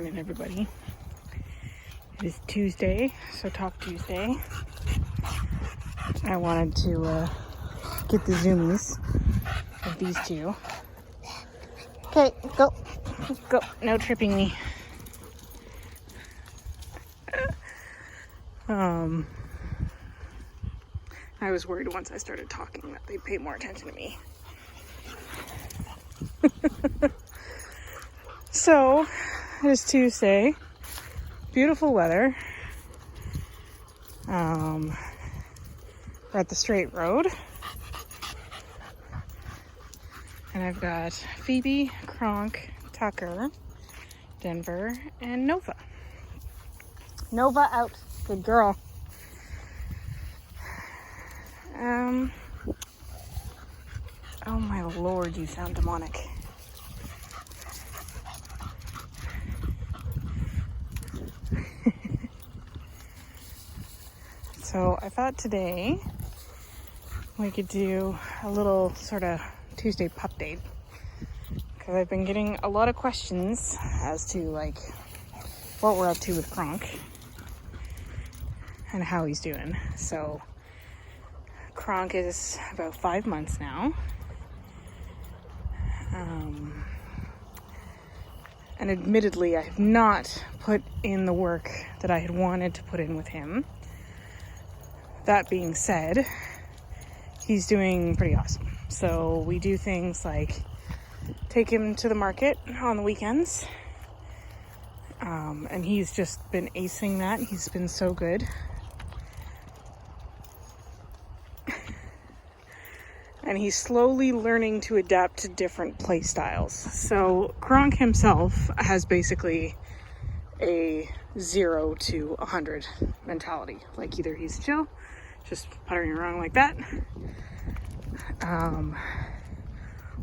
morning, everybody. It is Tuesday, so Talk Tuesday. I wanted to get the zoomies of these two. Okay, go. Go. No tripping me. I was worried once I started talking that they'd pay more attention to me. So, it is Tuesday. Beautiful weather. We're at the straight road. And I've got Phoebe, Kronk, Tucker, Denver, and Nova. Nova out. Good girl. Oh my lord, you sound demonic. So I thought today we could do a little sort of Tuesday pup date, because I've been getting a lot of questions as to like what we're up to with Kronk and how he's doing. So Kronk is about 5 months now. And admittedly, I have not put in the work that I had wanted to put in with him. That being said, he's doing pretty awesome. So we do things like take him to the market on the weekends. And he's just been acing that. He's been so good. And he's slowly learning to adapt to different play styles. So Kronk himself has basically a 0 to 100 mentality. Like either he's chill, just puttering around like that,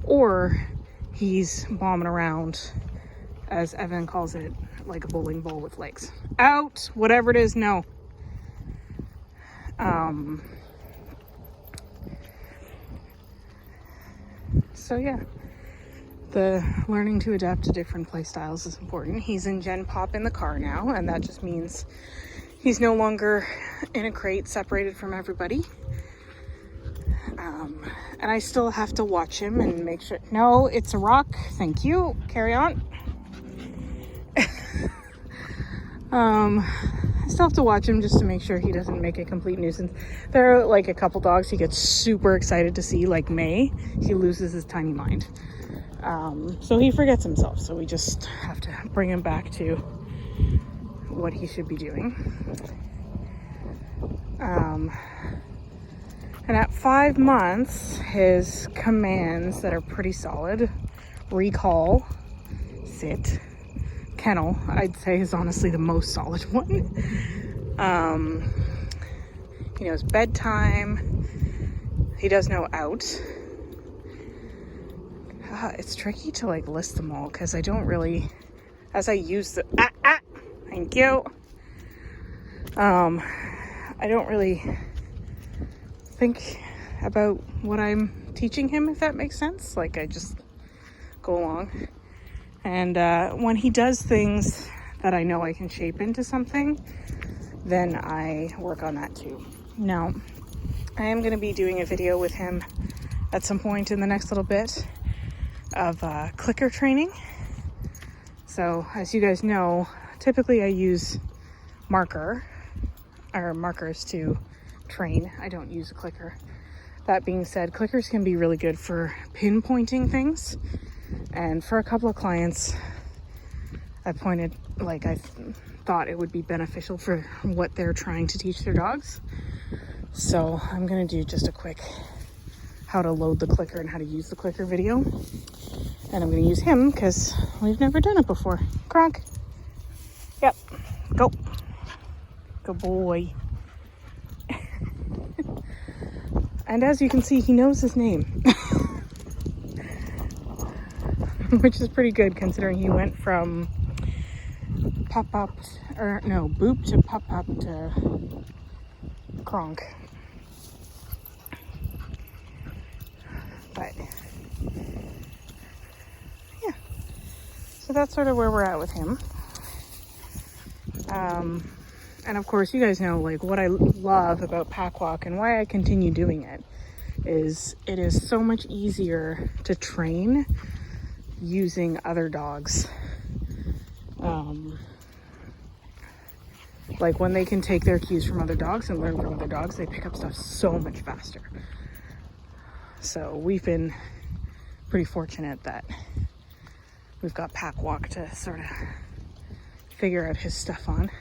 or he's bombing around, as Evan calls it, like a bowling ball with legs. Out, whatever it is, no. So yeah, the learning to adapt to different play styles is important. He's in Gen Pop in the car now, and that just means he's no longer in a crate separated from everybody. And I still have to watch him and make sure. No, it's a rock. Thank you. Carry on. I still have to watch him just to make sure he doesn't make a complete nuisance. There are like a couple dogs he gets super excited to see, like May. He loses his tiny mind. So he forgets himself. So we just have to bring him back to what he should be doing. And at 5 months, his commands that are pretty solid: recall, sit, kennel, I'd say is honestly the most solid one. He knows bedtime. He does know out. It's tricky to like list them all because I don't really, as I use the thank you. I don't really think about what I'm teaching him, if that makes sense. Like I just go along. And when he does things that I know I can shape into something, then I work on that too. Now, I am going to be doing a video with him at some point in the next little bit of clicker training. So, as you guys know, typically I use markers to train. I don't use a clicker. That being said, clickers can be really good for pinpointing things. And for a couple of clients, I thought it would be beneficial for what they're trying to teach their dogs. So I'm going to do just a quick how to load the clicker and how to use the clicker video. And I'm going to use him because we've never done it before. Kronk. Yep. Go. Good boy. And as you can see, he knows his name. Which is pretty good considering he went from Boop to Pop to Kronk. But yeah, so that's sort of where we're at with him. And of course, you guys know, like, what I love about pack walk and why I continue doing it is so much easier to train using other dogs. Like, when they can take their cues from other dogs and learn from other dogs, they pick up stuff so much faster. So we've been pretty fortunate that we've got pack walk to sort of figure out his stuff on.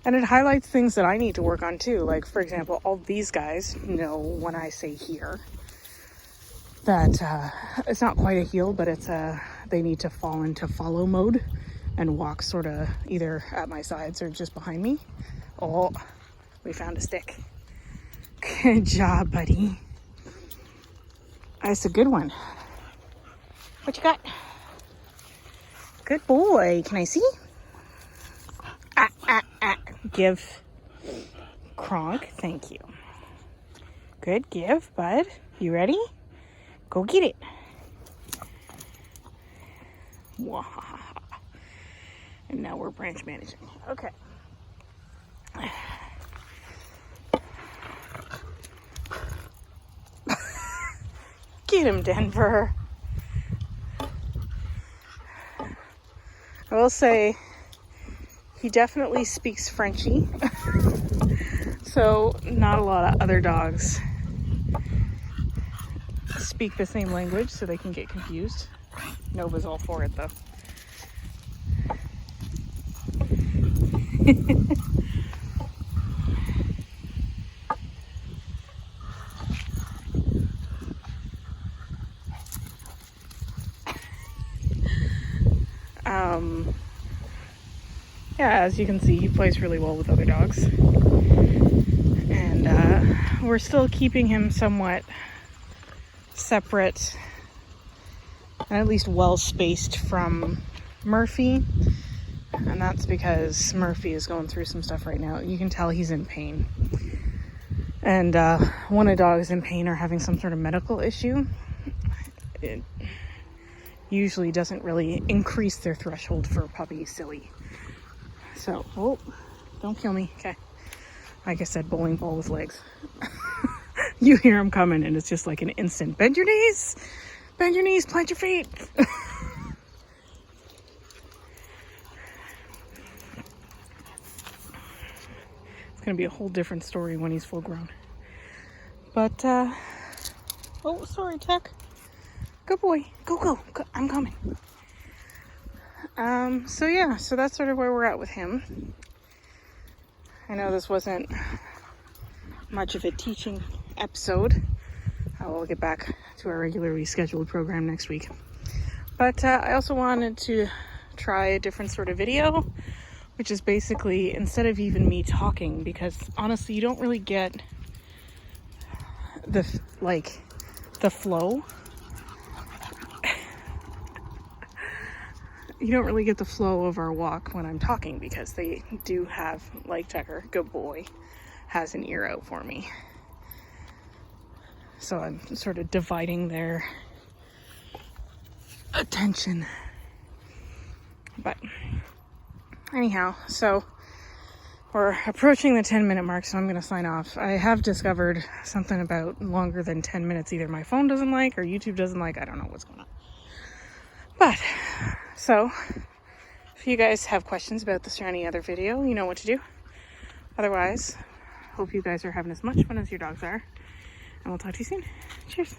And it highlights things that I need to work on too. Like, for example, all these guys know when I say here that it's not quite a heel, but it's they need to fall into follow mode and walk sort of either at my sides or just behind me. Oh, we found a stick. Good job, buddy. That's a good one. What you got? Good boy. Can I see? Give. Kronk, thank you. Good, give, bud. You ready? Go get it. Wahaha. And now we're branch managing. Okay. Get him, Denver. I will say he definitely speaks Frenchy. So not a lot of other dogs speak the same language, so they can get confused. Nova's all for it though. Yeah, as you can see, he plays really well with other dogs. And we're still keeping him somewhat separate and at least well spaced from Murphy. And that's because Murphy is going through some stuff right now. You can tell he's in pain. And when a dog is in pain or having some sort of medical issue, it usually doesn't really increase their threshold for a puppy. Silly. So, oh, don't kill me. Okay. Like I said, bowling ball with legs. You hear him coming and it's just like an instant, bend your knees, plant your feet. It's going to be a whole different story when he's full grown. But, oh, sorry, Tech. Good boy. Go. I'm coming. So yeah, so that's sort of where we're at with him. I know this wasn't much of a teaching episode. I will get back to our regularly scheduled program next week. But I also wanted to try a different sort of video, which is basically instead of even me talking, because honestly, you don't really get the flow. You don't really get the flow of our walk when I'm talking, because they do have, like Tucker, good boy, has an ear out for me. So I'm sort of dividing their attention. But anyhow, so we're approaching the 10-minute mark, so I'm going to sign off. I have discovered something about longer than 10 minutes either my phone doesn't like or YouTube doesn't like. I don't know what's going on. But, so, if you guys have questions about this or any other video, you know what to do. Otherwise, hope you guys are having as much fun as your dogs are. And we'll talk to you soon. Cheers.